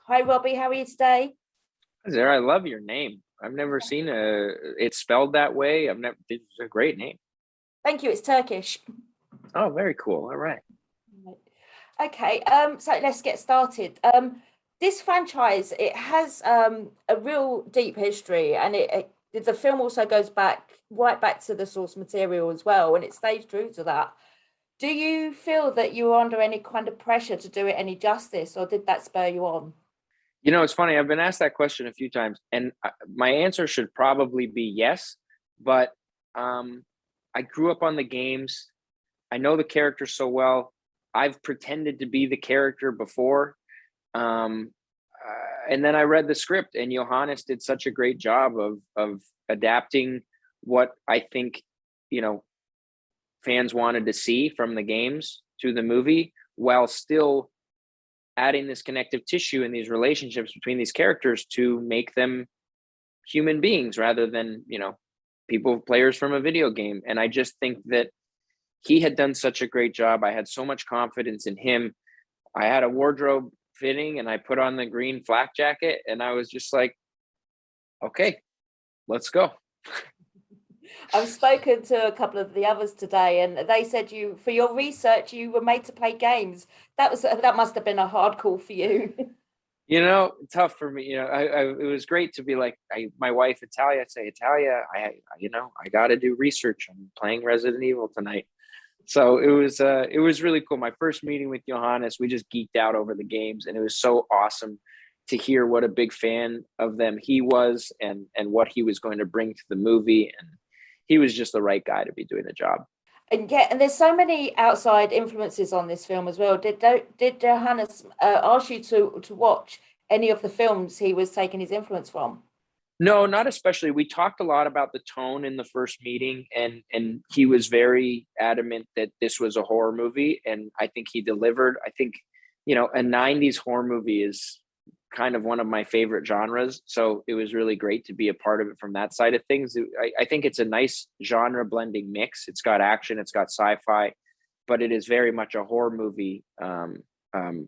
Hi, Robbie. How are you today? Zehra, I love your name. I've never seen it spelled that way. It's a great name. Thank you. It's Turkish. Oh, very cool. All right. Okay, so let's get started. This franchise, it has a real deep history, and the film also goes back right back to the source material as well, and it stays true to that. Do you feel that you were under any kind of pressure to do it any justice, or did that spur you on? It's funny. I've been asked that question a few times, and my answer should probably be yes. But I grew up on the games. I know the character so well. I've pretended to be the character before. Um, and then I read the script, and Johannes did such a great job of adapting what I think, you know, fans wanted to see from the games to the movie, while still adding this connective tissue and these relationships between these characters to make them human beings rather than, people, players from a video game. And I just think that he had done such a great job. I had so much confidence in him. I had a wardrobe fitting and I put on the green flak jacket and I was just like, okay, let's go. I've spoken to a couple of the others today, and they said for your research, you were made to play games. That must have been a hard call for you. Tough for me. It was great to be like, my wife, Italia, I'd say, Italia, I got to do research. I'm playing Resident Evil tonight. So it was really cool. My first meeting with Johannes, we just geeked out over the games, and it was so awesome to hear what a big fan of them he was and what he was going to bring to the movie. And he was just the right guy to be doing the job. And there's so many outside influences on this film as well. Did Johannes ask you to watch any of the films he was taking his influence from? No, not especially. We talked a lot about the tone in the first meeting, and he was very adamant that this was a horror movie, and I think he delivered. I think, a 90s horror movie is kind of one of my favorite genres, so it was really great to be a part of it from that side of things. I think it's a nice genre blending mix. It's got action, it's got sci-fi, but it is very much a horror movie,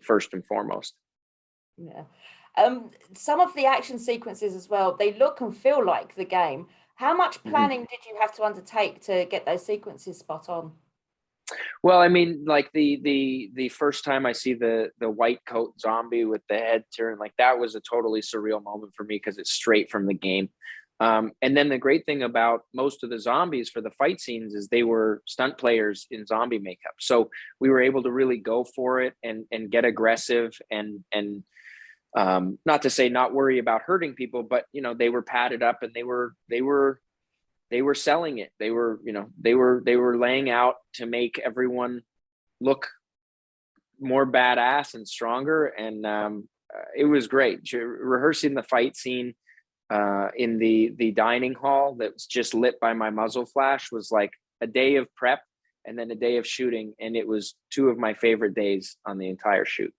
first and foremost. Yeah. Some of the action sequences as well, they look and feel like the game. How much planning did you have to undertake to get those sequences spot on? Well, I mean, like the first time I see the white coat zombie with the head turn, like that was a totally surreal moment for me because it's straight from the game. And then the great thing about most of the zombies for the fight scenes is they were stunt players in zombie makeup. So we were able to really go for it and get aggressive and not to say not worry about hurting people, but they were padded up and they were selling it. They were laying out to make everyone look more badass and stronger. And it was great rehearsing the fight scene in the dining hall that was just lit by my muzzle flash. Was like a day of prep and then a day of shooting. And it was two of my favorite days on the entire shoot.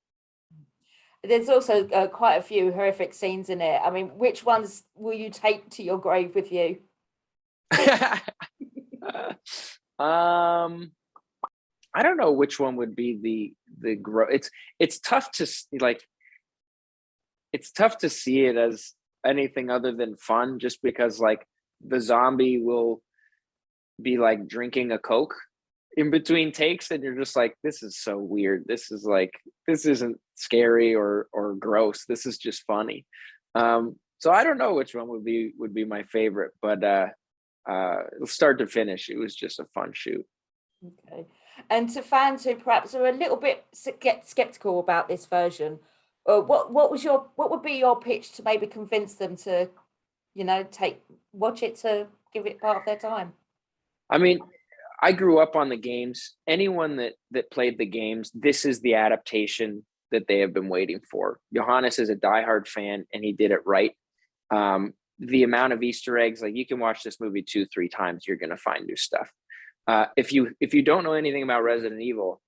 There's also quite a few horrific scenes in it. I mean, which ones will you take to your grave with you? I don't know which one would be it's tough to like, it's tough to see it as anything other than fun, just because like the zombie will be like drinking a Coke in between takes and you're just like, this is so weird. This isn't scary or gross. This is just funny. So I don't know which one would be my favorite, but start to finish, it was just a fun shoot. Okay. And to fans who perhaps are a little bit skeptical about this version, what would be your pitch to maybe convince them to, watch it, to give it part of their time? I mean, I grew up on the games. Anyone that played the games, this is the adaptation that they have been waiting for. Johannes is a diehard fan, and he did it right. The amount of Easter eggs, like you can watch this movie 2-3 times, you're going to find new stuff. If you don't know anything about Resident Evil,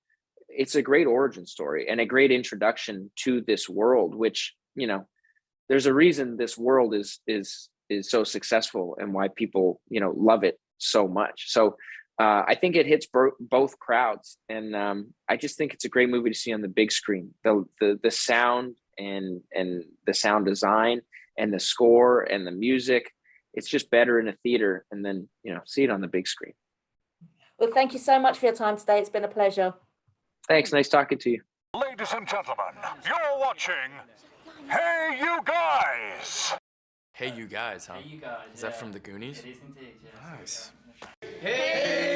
it's a great origin story and a great introduction to this world, which, there's a reason this world is so successful and why people, love it so much. So I think it hits both crowds, and I just think it's a great movie to see on the big screen. The sound and the sound design and the score and the music. It's just better in a theater, and then, you know, see it on the big screen. Well, thank you so much for your time today. It's been a pleasure. Thanks. Nice talking to you. Ladies and gentlemen, you're watching Hey You Guys! Hey You Guys, huh? Hey, you guys. Is that from the Goonies? It is indeed, yes. Nice. Hey!